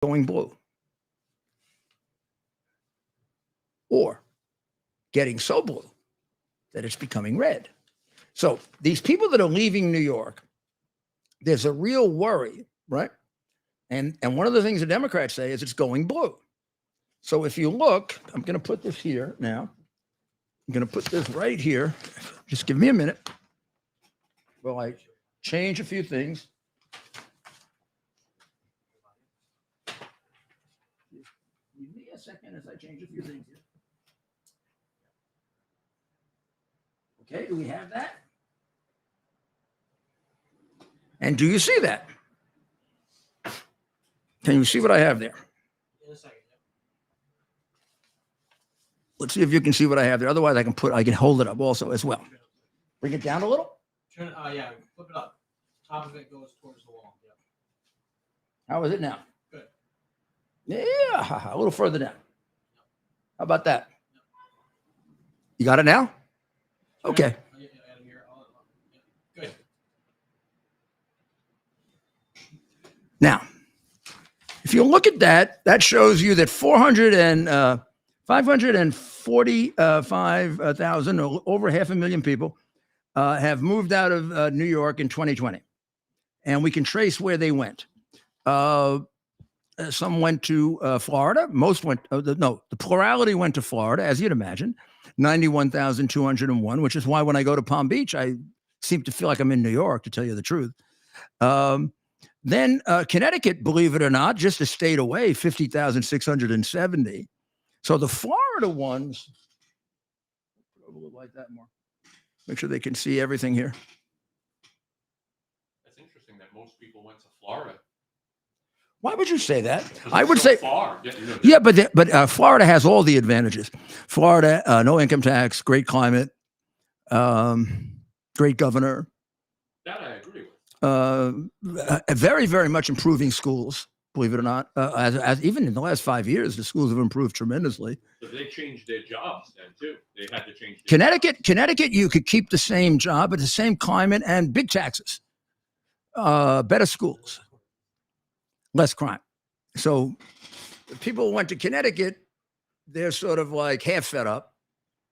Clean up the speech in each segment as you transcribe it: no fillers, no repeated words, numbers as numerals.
going blue or getting so blue that it's becoming red. So these people that are leaving New York, there's a real worry, right? And one of the things the Democrats say is it's going blue. So if you look, I'm going to put this here now. I'm going to put this right here. Just give me a minute. Well, I change a few things. Give me a second as I change a few things here. Okay, do we have that? And do you see that? Can you see what I have there? Let's see if you can see what I have there. Otherwise, I can hold it up also as well. Bring it down a little. Turn, yeah, flip it up. Top of it goes towards the wall. Yep. How is it now? Good. Yeah, a little further down. How about that? You got it now? Okay. Good. Now, if you look at that, that shows you that 545,000, or over 500,000 people, have moved out of New York in 2020. And we can trace where they went. Some went to Florida. Most went, the plurality went to Florida, as you'd imagine, 91,201, which is why when I go to Palm Beach, I seem to feel like I'm in New York, to tell you the truth. Then Connecticut, believe it or not, just a state away, 50,670. So the Florida ones, like that more. Make sure they can see everything here. That's interesting that most people went to Florida. Why would you say that? I would say far. Yeah, but Florida has all the advantages. Florida, no income tax, great climate, great governor. That I agree with. Very, very much improving schools. Believe it or not, as even in the last 5 years, the schools have improved tremendously. But they changed their jobs then too. They had to change. Connecticut, you could keep the same job, but the same climate and big taxes, better schools, less crime. So people who went to Connecticut, they're sort of like half fed up.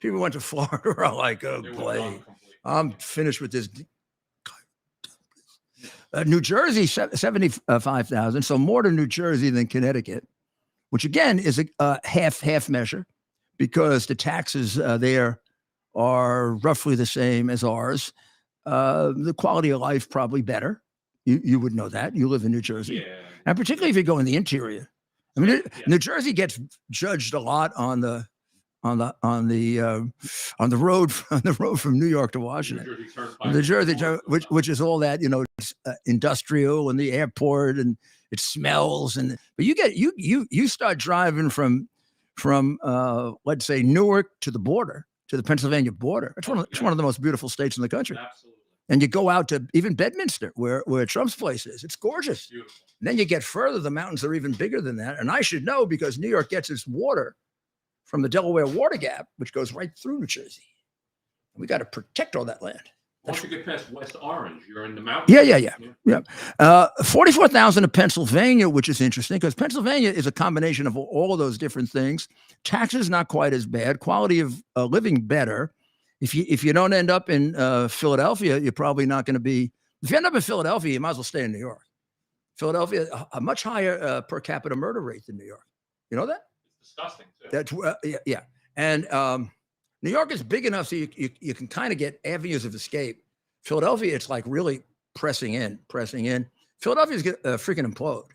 People who went to Florida are like, oh boy, I'm finished with this. New Jersey, 75,000, so more to New Jersey than Connecticut, which again is a half measure because the taxes there are roughly the same as ours. The quality of life probably better. You would know that. You live in New Jersey, and particularly if you go in the interior. I mean, New Jersey gets judged a lot on the road from New York to Washington. The Jersey, which is all that, industrial and the airport and it smells but you start driving from let's say Newark to the border, to the Pennsylvania border. It's one of the most beautiful states in the country. Absolutely. And you go out to even Bedminster, where Trump's place is. It's gorgeous. Beautiful. And then you get further, the mountains are even bigger than that. And I should know because New York gets its water from the Delaware Water Gap, which goes right through New Jersey. We got to protect all that land. Once you get past West Orange, you're in the mountains. Yeah. 44,000 of Pennsylvania, which is interesting because Pennsylvania is a combination of all of those different things. Taxes not quite as bad. Quality of living better. If you don't end up in Philadelphia, you're probably not going to be. If you end up in Philadelphia, you might as well stay in New York. Philadelphia, a much higher per capita murder rate than New York. You know that? It's disgusting too. That's yeah. And New York is big enough so you can kind of get avenues of escape. Philadelphia, it's like really pressing in. Philadelphia's going to freaking implode.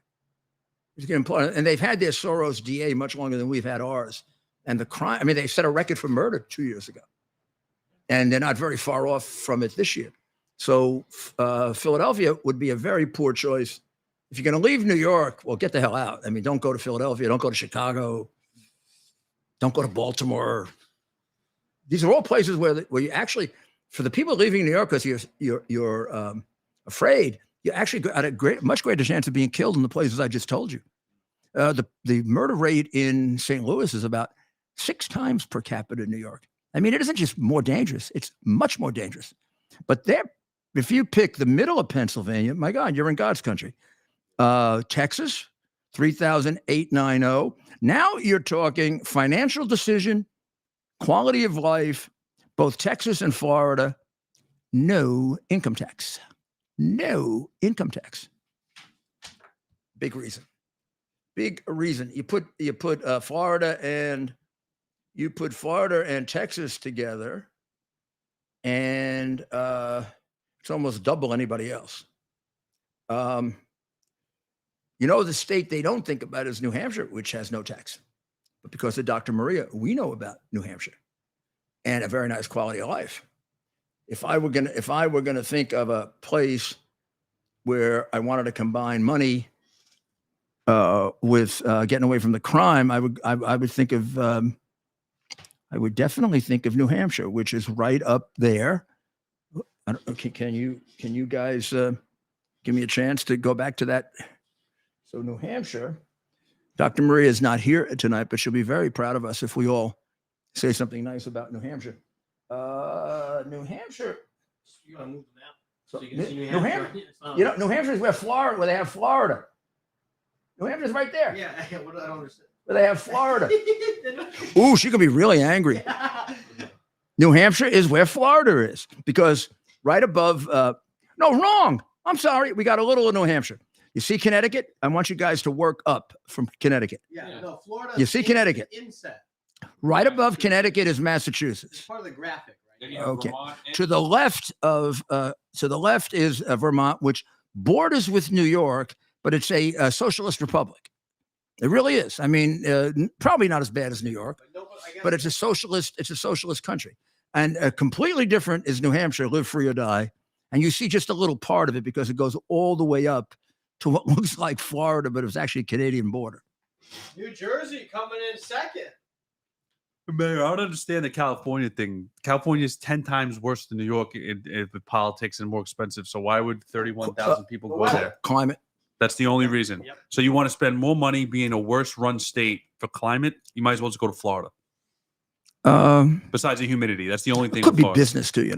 It's going to implode. And they've had their Soros DA much longer than we've had ours. And the crime, I mean, they set a record for murder 2 years ago. And they're not very far off from it this year. So Philadelphia would be a very poor choice. If you're going to leave New York, well, get the hell out. I mean, don't go to Philadelphia. Don't go to Chicago. Don't go to Baltimore. These are all places where you actually, for the people leaving New York because you're afraid, you actually got a much greater chance of being killed in the places I just told you. The murder rate in St. Louis is about 6 times per capita in New York. I mean, it isn't just more dangerous. It's much more dangerous. But if you pick the middle of Pennsylvania, my God, you're in God's country. Texas, 3,890. Now you're talking financial decision, quality of life, both Texas and Florida, no income tax. No income tax. Big reason. Big reason. You put Florida and Texas together, and it's almost double anybody else. The state they don't think about is New Hampshire, which has no tax. But because of Dr. Maria, we know about New Hampshire and a very nice quality of life. If I were gonna think of a place where I wanted to combine money with getting away from the crime, I would definitely think of New Hampshire, which is right up there. Can you guys give me a chance to go back to that? So New Hampshire, Dr. Maria is not here tonight, but she'll be very proud of us if we all say something nice about New Hampshire. New Hampshire. You gotta move the map. So, So you can see New Hampshire. It's not- New Hampshire is where they have Florida. New Hampshire's right there. Yeah, what I don't understand. Where they have Florida. Ooh, she could be really angry. New Hampshire is where Florida is, because right above, no, wrong. I'm sorry. We got a little of New Hampshire. You see Connecticut? I want you guys to work up from Connecticut. Yeah, no, Florida. You see Connecticut? Inset. Right above Connecticut is It's Massachusetts. part of the graphic, Then right? you have Okay. Vermont and- To the left is Vermont, which borders with New York, but it's a socialist republic. It really is. I mean, probably not as bad as New York, but it's a socialist. It's a socialist country, and completely different is New Hampshire. Live free or die, and you see just a little part of it because it goes all the way up to what looks like Florida, but it was actually a Canadian border. New Jersey coming in second. Mayor, I don't understand the California thing. California is 10 times worse than New York with politics and more expensive. So why would 31,000 people go there? Climate. That's the only reason. Yep. So you want to spend more money being a worse run state for climate? You might as well just go to Florida. Besides the humidity, that's the only thing. It could with be Florida. business too,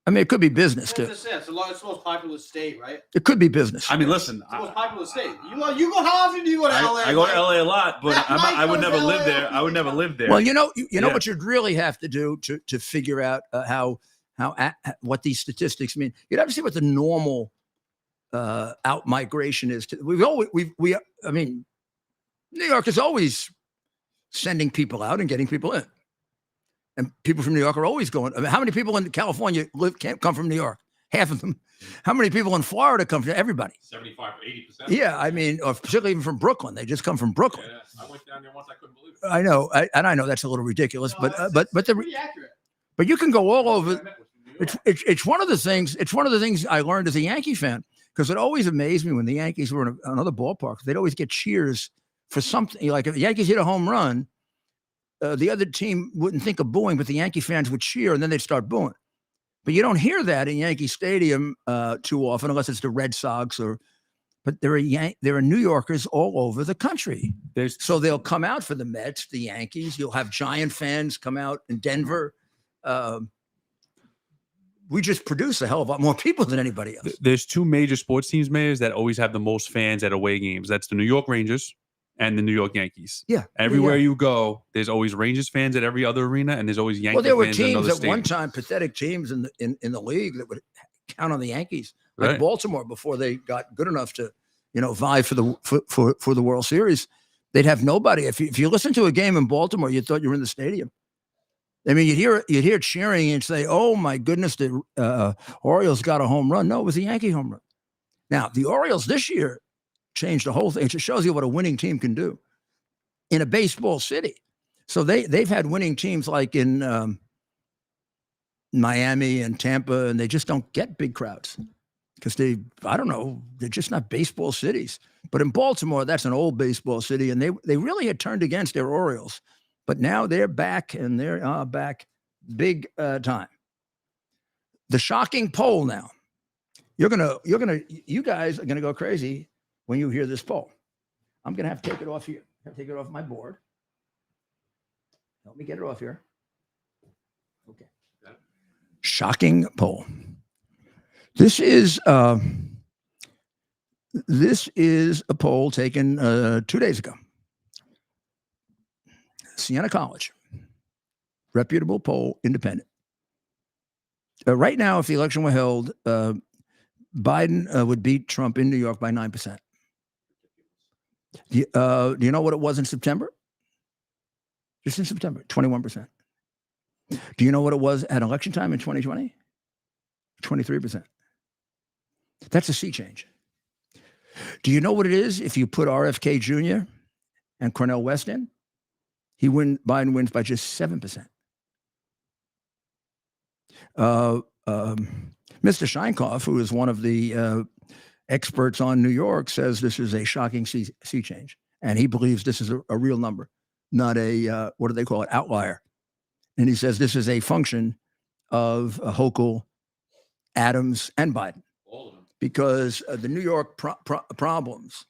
I mean, it could be business too. It's the most populous state, right? It could be business. I mean, listen, It's the most populous state. You go. How often do you go to LA? I go to Mike? LA a lot, but I would never live there. I would never live there. Well, you know Yeah. what you'd really have to do to figure out what these statistics mean. You'd have to see what the normal out migration is. I mean, New York is always sending people out and getting people in, and people from New York are always going. I mean, how many people in California can't come from New York? Half of them. How many people in Florida come from? Everybody. 75 or 80%. Yeah, I mean, or particularly even from Brooklyn, they just come from Brooklyn. Yeah, I went down there once. I couldn't believe it. I know, I know that's a little ridiculous, No, but it's pretty accurate. you can go all over. I met was from New York. It's one of the things. It's one of the things I learned as a Yankee fan, because it always amazed me when the Yankees were in another ballpark. They'd always get cheers for something. Like if the Yankees hit a home run, the other team wouldn't think of booing, but the Yankee fans would cheer, and then they'd start booing. But you don't hear that in Yankee Stadium too often, unless it's the Red Sox or. But there are New Yorkers all over the country. So they'll come out for the Mets, the Yankees. You'll have Giant fans come out in Denver. We just produce a hell of a lot more people than anybody else. There's two major sports teams, Mayors, that always have the most fans at away games. That's the New York Rangers and the New York Yankees. Yeah. Everywhere you go, there's always Rangers fans at every other arena, and there's always Yankee Well, there were fans in teams another at stadium. one time, pathetic teams in the league that would count on the Yankees, like Right. Baltimore, before they got good enough to, vie for the World Series. They'd have nobody. If you listen to a game in Baltimore, you thought you were in the stadium. I mean, you'd hear cheering and say, "Oh my goodness, the Orioles got a home run." No, it was a Yankee home run. Now the Orioles this year changed the whole thing. It just shows you what a winning team can do in a baseball city. So they've had winning teams like in Miami and Tampa, and they just don't get big crowds because they're just not baseball cities. But in Baltimore, that's an old baseball city, and they really had turned against their Orioles. But now they're back, and they're back big time. The shocking poll now. You guys are gonna go crazy when you hear this poll. I'm gonna have to take it off here. I have to take it off my board. Help me get it off here. Okay. Shocking poll. This is This is a poll taken 2 days ago. Siena College, reputable poll, independent. Right now, if the election were held, Biden would beat Trump in New York by 9%. Do you know what it was in September? Just in September, 21%. Do you know what it was at election time in 2020? 23%. That's a sea change. Do you know what it is if you put RFK Jr. and Cornel West in? Biden wins by just 7%. Mr. Scheinkoff, who is one of the experts on New York, says this is a shocking sea change. And he believes this is a real number, not a, what do they call it, outlier. And he says this is a function of Hochul, Adams, and Biden. All of them. Because the New York problems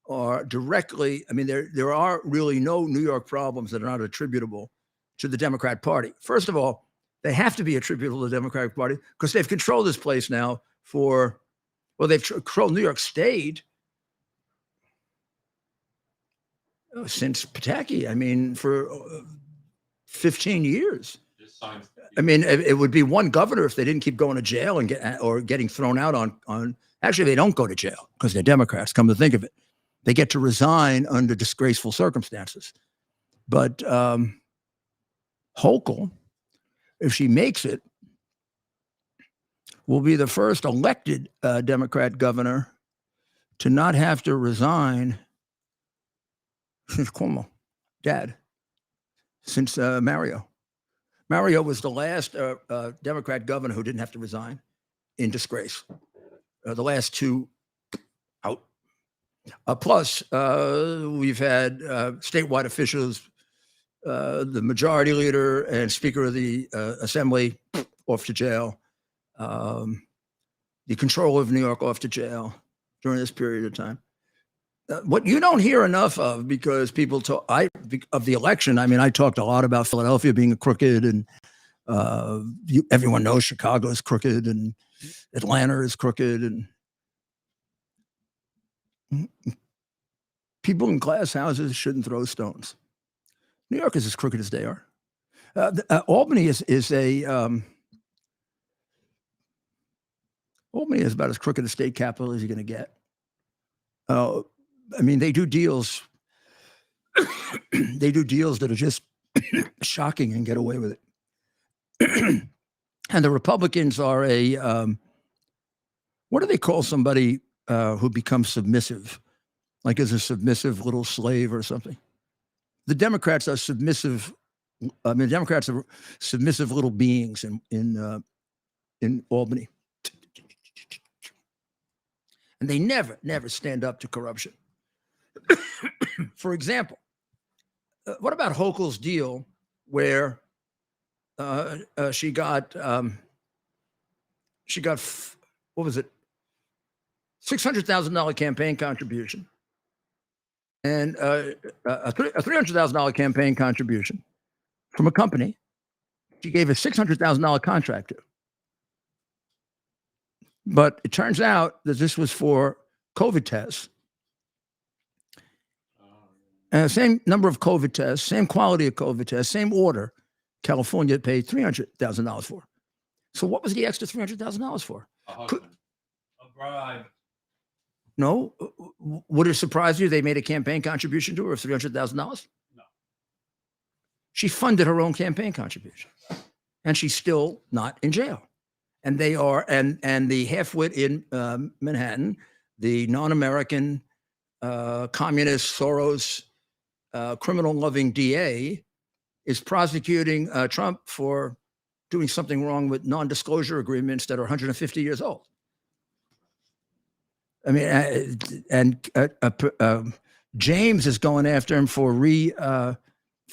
are directly, I mean, there are really no New York problems that are not attributable to the Democrat Party. First of all, they have to be attributable to the Democratic Party because they've controlled this place now they've controlled New York State since Pataki. I mean, for 15 years. Just signs. I mean, it would be one governor if they didn't keep going to jail and getting thrown out on. Actually, they don't go to jail because they're Democrats. Come to think of it, they get to resign under disgraceful circumstances. But Hochul, if she makes it, will be the first elected Democrat governor to not have to resign since Cuomo, dad, since Mario. Mario was the last Democrat governor who didn't have to resign in disgrace. The last two out. Plus, we've had statewide officials, the majority leader and Speaker of the Assembly off to jail, the controller of New York off to jail during this period of time. What you don't hear enough of, because people talk of the election. I mean, I talked a lot about Philadelphia being crooked, and everyone knows Chicago is crooked, and Atlanta is crooked, and people in glass houses shouldn't throw stones. New York is as crooked as they are. Albany is Albany is about as crooked a state capital as you're going to get. I mean, they do deals. They do deals that are just shocking and get away with it. And the Republicans are what do they call somebody who becomes submissive, like as a submissive little slave or something? The Democrats are submissive. I mean, Democrats are submissive little beings in Albany, and they never stand up to corruption. For example, what about Hochul's deal where she got what was it, $600,000 campaign contribution and a $300,000 campaign contribution from a company she gave a $600,000 contract to. But it turns out that this was for COVID tests. Same number of COVID tests, same quality of COVID tests, same order. California paid $300,000 for. So what was the extra $300,000 for? A bribe. No. Would it surprise you they made a campaign contribution to her of $300,000? No. She funded her own campaign contribution, and she's still not in jail. And they are, and the halfwit in Manhattan, the non-American communist Soros criminal-loving DA is prosecuting Trump for doing something wrong with non-disclosure agreements that are 150 years old. I mean, James is going after him for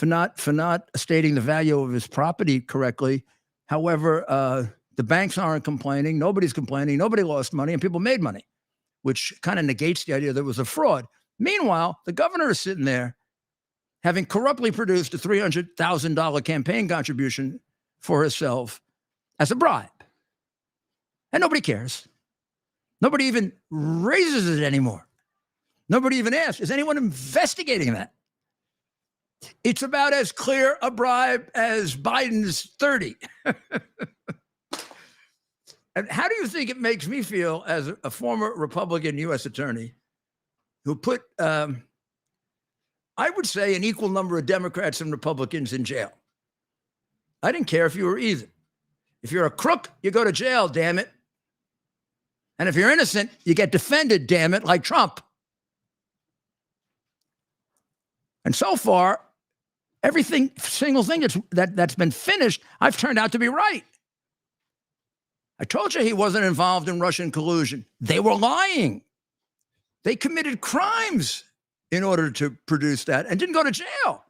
not stating the value of his property correctly. However, the banks aren't complaining. Nobody's complaining. Nobody lost money, and people made money, which kind of negates the idea there was a fraud. Meanwhile, the governor is sitting there having corruptly produced a $300,000 campaign contribution for herself as a bribe. And nobody cares. Nobody even raises it anymore. Nobody even asks, is anyone investigating that? It's about as clear a bribe as Biden's 30. And how do you think it makes me feel as a former Republican U.S. attorney who put, I would say, an equal number of Democrats and Republicans in jail? I didn't care if you were either. If you're a crook, you go to jail, damn it. And if you're innocent, you get defended, damn it, like Trump. And so far, single thing that's been finished, I've turned out to be right. I told you he wasn't involved in Russian collusion. They were lying. They committed crimes in order to produce that and didn't go to jail.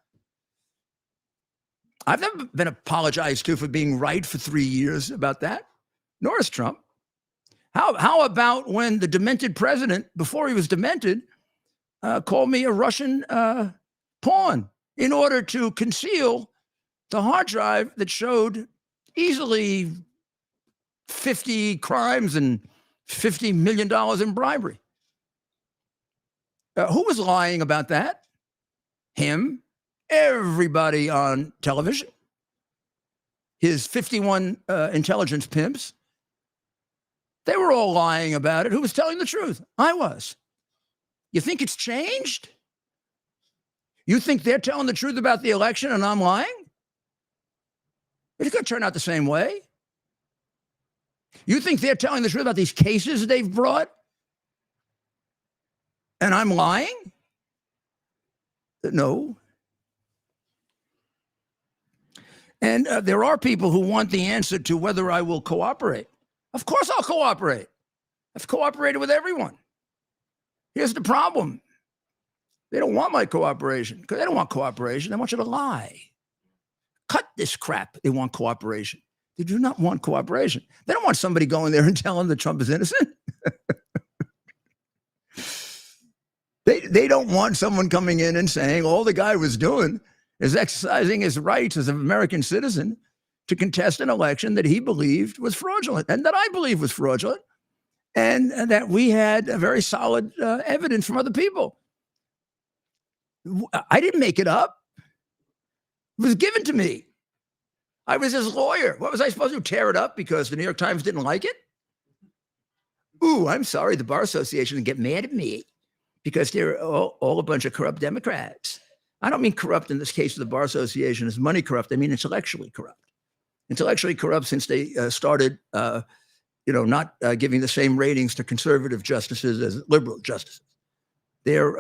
I've never been apologized to for being right for 3 years about that, nor is Trump. How about when the demented president, before he was demented, called me a Russian pawn in order to conceal the hard drive that showed easily 50 crimes and $50 million in bribery. Who was lying about that? Him, everybody on television, his 51 intelligence pimps. They were all lying about it. Who was telling the truth? I was. You think it's changed? You think they're telling the truth about the election and I'm lying? It's going to turn out the same way. You think they're telling the truth about these cases they've brought and I'm lying? No. And there are people who want the answer to whether I will cooperate. Of course I'll cooperate. I've cooperated with everyone. Here's the problem. They don't want my cooperation because they don't want cooperation. They want you to lie. Cut this crap. They want cooperation. They do not want cooperation. They don't want somebody going there and telling that Trump is innocent. They don't want someone coming in and saying all the guy was doing is exercising his rights as an American citizen to contest an election that he believed was fraudulent and that I believe was fraudulent, and that we had a very solid evidence from other people. I didn't make it up. It was given to me. I was his lawyer. What was I supposed to do? Tear it up because the New York Times didn't like it? Ooh, I'm sorry. The Bar Association would get mad at me because they're all a bunch of corrupt Democrats. I don't mean corrupt in this case of the Bar Association as money corrupt. I mean intellectually corrupt. Intellectually corrupt since they started, not giving the same ratings to conservative justices as liberal justices. They're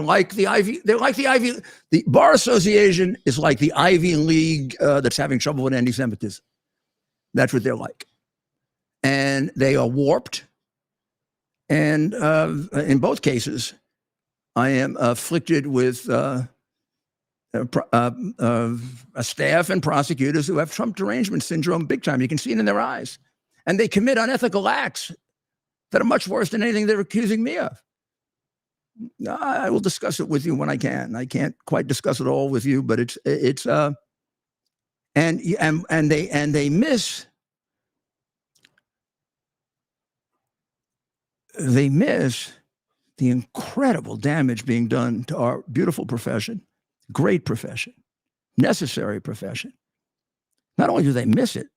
like the Ivy. They're like the Ivy. The Bar Association is like the Ivy League that's having trouble with anti-Semitism. That's what they're like, and they are warped. And in both cases, I am afflicted with a staff and prosecutors who have Trump derangement syndrome big time. You can see it in their eyes, and they commit unethical acts that are much worse than anything they're accusing me of. I will discuss it with you when I can. I can't quite discuss it all with you, but they miss the incredible damage being done to our beautiful profession, great profession, necessary profession. Not only do they miss it,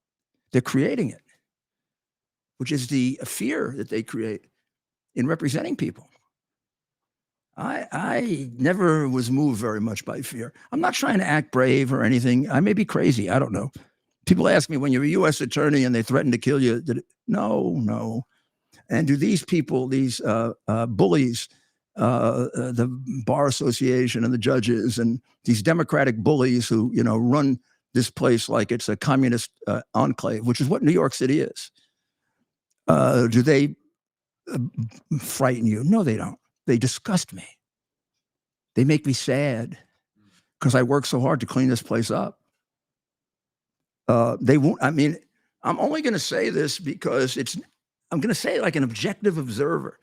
they're creating it, which is the fear that they create in representing people. I never was moved very much by fear. I'm not trying to act brave or anything. I may be crazy. I don't know. People ask me, when you're a U.S. attorney and they threaten to kill you, no. And do these people, these bullies, the Bar Association and the judges and these Democratic bullies who, run this place like it's a communist enclave, which is what New York City is. Do they frighten you? No, they don't. They disgust me. They make me sad because I work so hard to clean this place up. They won't. I mean, I'm only going to say this because I'm going to say it like an objective observer.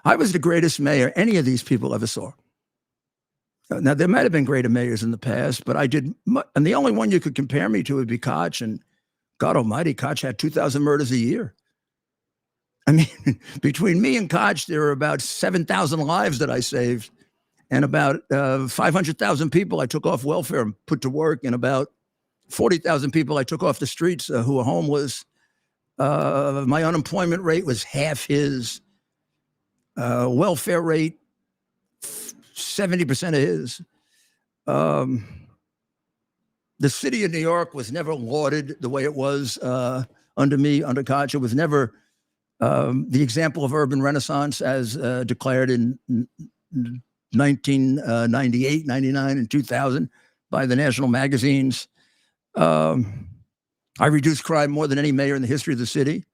I was the greatest mayor any of these people ever saw. Now, there might have been greater mayors in the past, but I did, and the only one you could compare me to would be Koch, and God almighty, Koch had 2,000 murders a year. I mean, between me and Koch, there were about 7,000 lives that I saved, and about 500,000 people I took off welfare and put to work, and about 40,000 people I took off the streets who were homeless. My unemployment rate was half his. Welfare rate, 70% of his. The city of New York was never lauded the way it was under me, under Koch. It was never the example of urban renaissance as declared in 1998, 99, and 2000 by the national magazines. I reduced crime more than any mayor in the history of the city.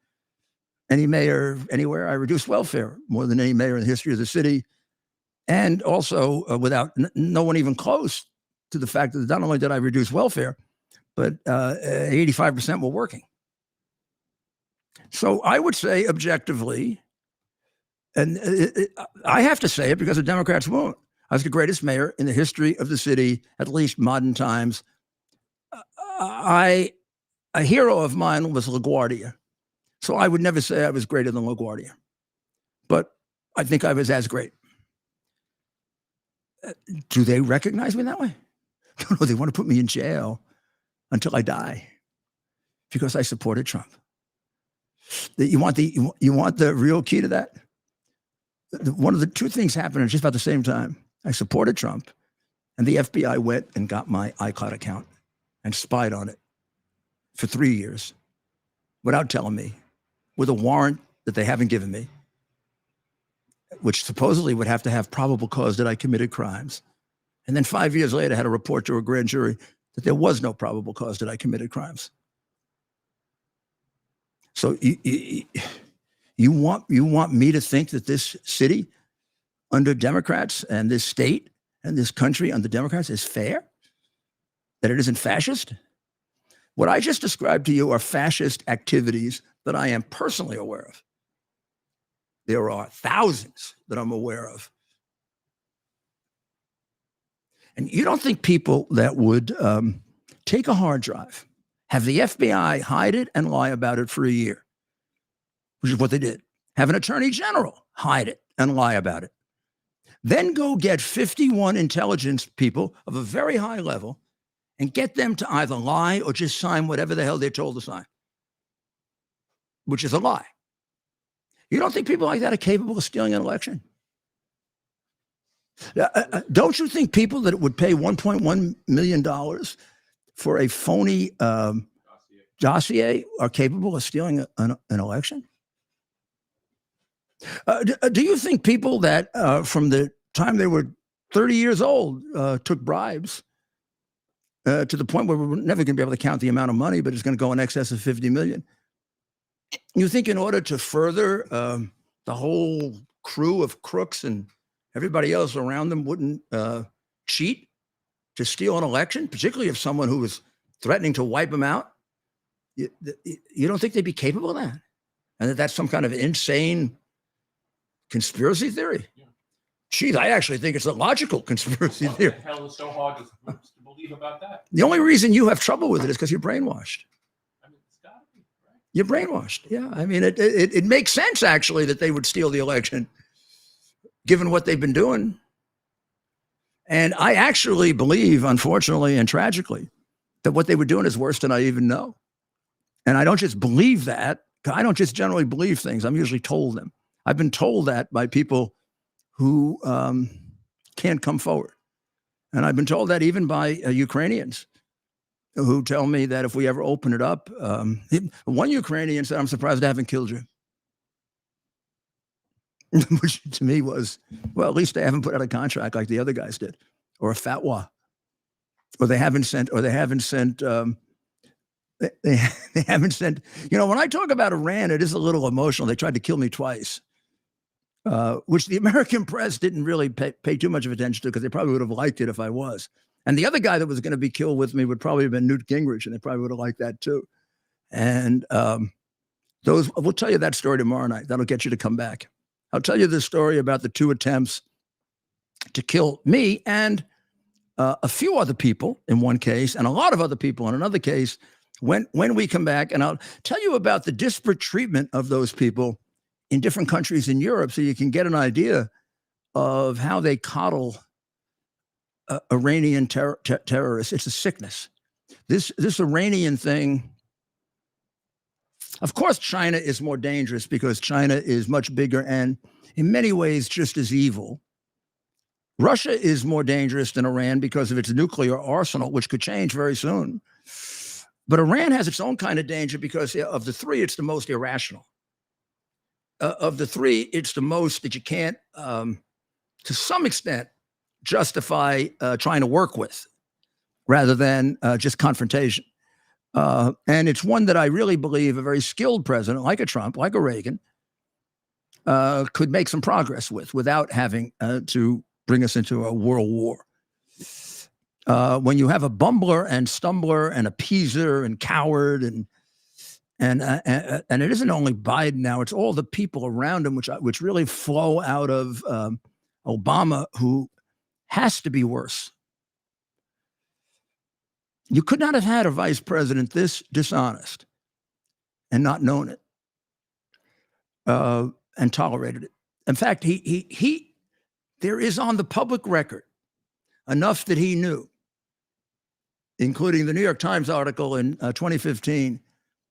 Any mayor anywhere. I reduced welfare more than any mayor in the history of the city. And also without no one even close to the fact that not only did I reduce welfare, but 85% were working. So I would say objectively, and I have to say it because the Democrats won't, I was the greatest mayor in the history of the city, at least modern times. A hero of mine was LaGuardia. So I would never say I was greater than LaGuardia, but I think I was as great. Do they recognize me that way? No, they want to put me in jail until I die because I supported Trump. You want the real key to that? One of the two things happened at just about the same time. I supported Trump, and the FBI went and got my iCloud account and spied on it for 3 years without telling me, with a warrant that they haven't given me, which supposedly would have to have probable cause that I committed crimes. And then 5 years later, I had a report to a grand jury that there was no probable cause that I committed crimes. So you want me to think that this city under Democrats and this state and this country under Democrats is fair? That it isn't fascist? What I just described to you are fascist activities that I am personally aware of. There are thousands that I'm aware of. And you don't think people that would take a hard drive, have the FBI hide it and lie about it for a year, which is what they did, have an attorney general hide it and lie about it, then go get 51 intelligence people of a very high level and get them to either lie or just sign whatever the hell they're told to sign, which is a lie. You don't think people like that are capable of stealing an election? Don't you think people that would pay $1.1 million for a phony dossier are capable of stealing an election? Do you think people that from the time they were 30 years old took bribes to the point where we're never going to be able to count the amount of money, but it's going to go in excess of 50 million? You think in order to further the whole crew of crooks and everybody else around them wouldn't cheat to steal an election, particularly if someone who was threatening to wipe them out? You don't think they'd be capable of that? And that's some kind of insane conspiracy theory? Yeah. Geez, I actually think it's a logical conspiracy What theory. the hell is so hard to believe about that? The only reason you have trouble with it is because you're brainwashed. I mean, it's gotta be, right? You're brainwashed. Yeah. I mean, it makes sense, actually, that they would steal the election, given what they've been doing. And I actually believe, unfortunately and tragically, that what they were doing is worse than I even know. And I don't just believe that. I don't just generally believe things. I'm usually told them. I've been told that by people who can't come forward. And I've been told that even by Ukrainians who tell me that if we ever open it up, one Ukrainian said, "I'm surprised I haven't killed you." Which to me was, well, at least they haven't put out a contract like the other guys did, or a fatwa, or they haven't sent, they haven't sent, you know, when I talk about Iran, it is a little emotional. They tried to kill me twice, which the American press didn't really pay too much of attention to, because they probably would have liked it if I was. And the other guy that was going to be killed with me would probably have been Newt Gingrich, and they probably would have liked that too. And we'll tell you that story tomorrow night. That'll get you to come back. I'll tell you the story about the 2 attempts to kill me and a few other people in one case, and a lot of other people in another case, when we come back, and I'll tell you about the disparate treatment of those people in different countries in Europe, so you can get an idea of how they coddle Iranian terrorists. It's a sickness. This Iranian thing. Of course, China is more dangerous because China is much bigger and in many ways just as evil. Russia is more dangerous than Iran because of its nuclear arsenal, which could change very soon. But Iran has its own kind of danger because of the three, it's the most irrational. Of the three, it's the most that you can't, to some extent, justify trying to work with rather than just confrontation. And it's one that I really believe a very skilled president like a Trump, like a Reagan, could make some progress with without having to bring us into a world war. When you have a bumbler and stumbler and appeaser and coward and it isn't only Biden now, it's all the people around him, which really flow out of Obama, who has to be worse. You could not have had a vice president this dishonest and not known it and tolerated it. In fact, there is on the public record enough that he knew, including the New York Times article in 2015,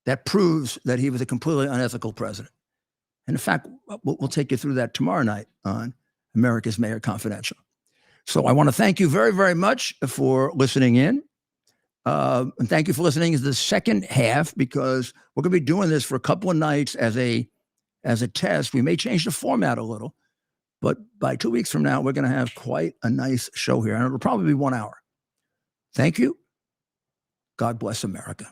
that proves that he was a completely unethical president. And in fact, we'll take you through that tomorrow night on America's Mayor Confidential. So I want to thank you very, very much for listening in. And thank you for listening to the second half, because we're going to be doing this for a couple of nights as a test. We may change the format a little, but by 2 weeks from now, we're going to have quite a nice show here, and it'll probably be 1 hour. Thank you. God bless America.